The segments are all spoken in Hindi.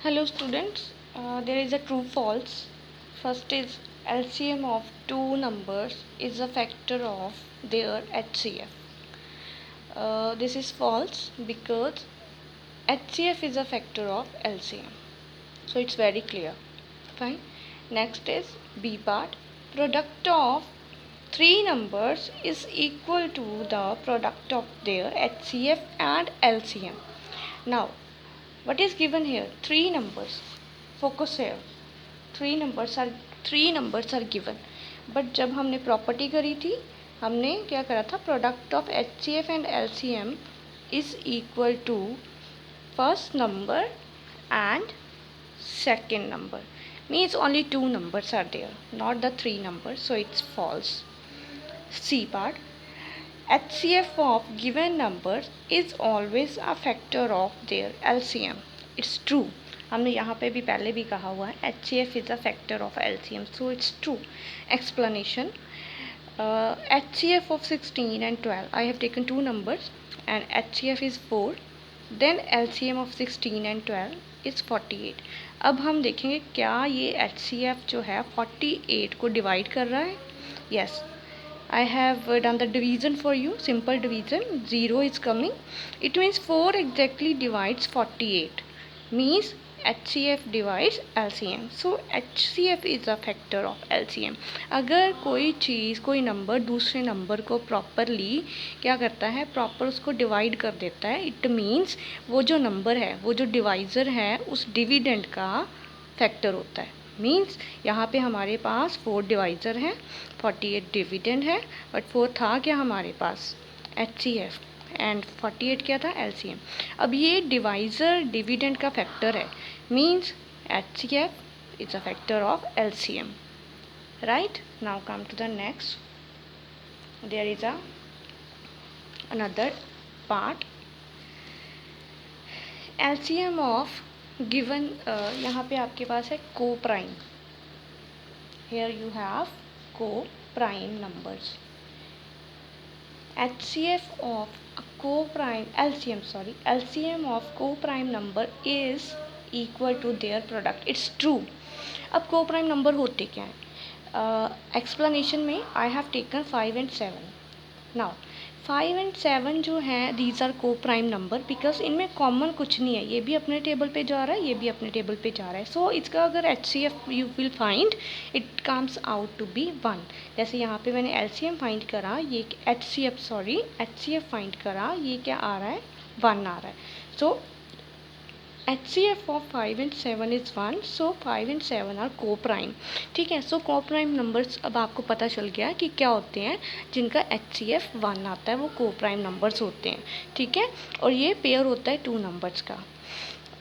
Hello students, there is a true false. First is LCM of two numbers is a factor of their HCF. This is false because HCF is a factor of LCM. So it's very clear. Fine. Next is B part. Product of three numbers is equal to the product of their HCF and LCM. Now, what is given here? Three numbers. Focus here. Three numbers are given. But जब हमने प्रॉपर्टी करी थी हमने क्या करा था? Product of HCF and LCM is equal to first number and second number. Means only two numbers are there, not the three numbers, so it's false. C part. HCF of given numbers is always a factor of their LCM. It's true. हमने यहाँ पे भी पहले भी कहा हुआ है HCF is a factor of LCM, so it's true. Explanation. HCF of 16 and 12, I have taken two numbers and HCF is 4. Then LCM of 16 and 12 is 48. अब हम देखेंगे क्या ये HCF जो है 48 को डिवाइड कर रहा है. Yes, I have done the division for you, simple division. 0 is coming. It means 4 exactly divides 48. Means HCF divides LCM. So HCF is a factor of LCM. अगर कोई चीज़ कोई नंबर दूसरे नंबर को प्रॉपरली क्या करता है, प्रॉपर उसको डिवाइड कर देता है, इट मीन्स वो जो नंबर है, वो जो डिवाइज़र है, उस डिविडेंड का फैक्टर होता है. मीन्स यहाँ पे हमारे पास 4 डिवाइज़र हैं, 48 डिविडेंड है, बट 4 था क्या हमारे पास? HCF एंड 48 क्या था? LCM. अब ये डिवाइज़र डिविडेंड का फैक्टर है, means HCF is a factor of LCM. Right. Now come to the next. There is another part. LCM of given, यहाँ पे आपके पास है coprime. Here you have coprime numbers. HCF of a co-prime LCM of co-prime number is equal to their product. It's true. अब co-prime number होते क्या है? Explanation में I have taken 5 and 7. Now 5 and 7 जो हैं these are co-prime number because इनमें कॉमन कुछ नहीं है. ये भी अपने टेबल पे जा रहा है, ये भी अपने टेबल पे जा रहा है. सो इसका अगर HCF you will find it comes out to be 1. जैसे यहाँ पे मैंने LCM फाइंड करा, ये HCF फाइंड करा, ये क्या आ रहा है? 1 आ रहा है. सो HCF of 5 and 7 is 1, so 5 and 7 are co-prime. ठीक है. सो co-prime numbers अब आपको पता चल गया कि क्या होते हैं. जिनका HCF 1 आता है वो co-prime numbers होते हैं. ठीक है. और ये पेयर होता है 2 numbers का.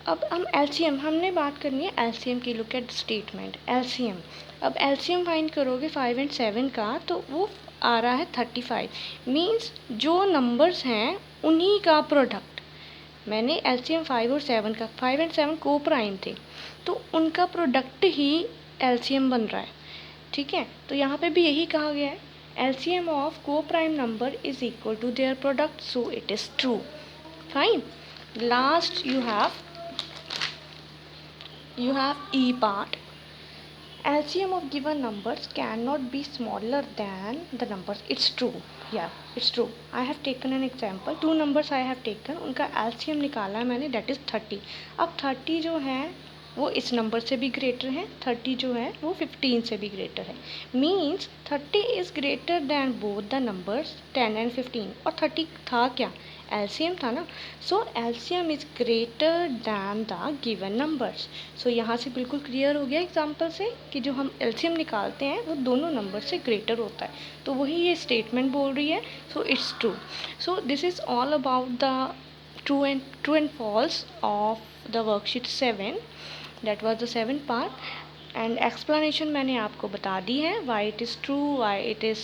अब हम LCM हमने बात करनी है LCM की. Look at statement LCM. अब LCM फाइंड करोगे 5 and 7 का तो वो आ रहा है 35. मीन्स जो नंबर्स हैं उन्हीं का प्रोडक्ट. मैंने LCM 5 और 7 का, 5 and 7 को प्राइम थे तो उनका प्रोडक्ट ही LCM बन रहा है. ठीक है. तो यहाँ पे भी यही कहा गया है LCM of coprime number is equal to their product, so it is true. Fine. Last you have E part. LCM of given numbers cannot be smaller than the numbers. It's true. Yeah, it's true. I have taken an example. 2 numbers I have taken. उनका LCM निकाला है मैंने, that is 30. अब 30 जो है वो इस नंबर से भी ग्रेटर है, 30 जो है वो 15 से भी ग्रेटर है. Means 30 is greater then both the numbers 10 and 15. और 30 था क्या? LCM था ना. So LCM is greater than the given numbers. So यहाँ से बिल्कुल क्लियर हो गया एग्जाम्पल से कि जो हम LCM निकालते हैं वो दोनों नंबर से ग्रेटर होता है. तो वही ये स्टेटमेंट बोल रही है. So it's true. So this is all about the true and false of the worksheet 7. That was the 7th part. And explanation मैंने आपको बता दी है why it is true, why it is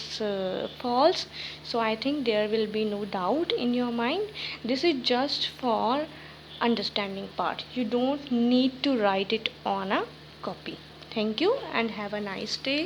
false. So I think there will be no doubt in your mind. This is just for understanding part. You don't need to write it on a copy. Thank you and have a nice day.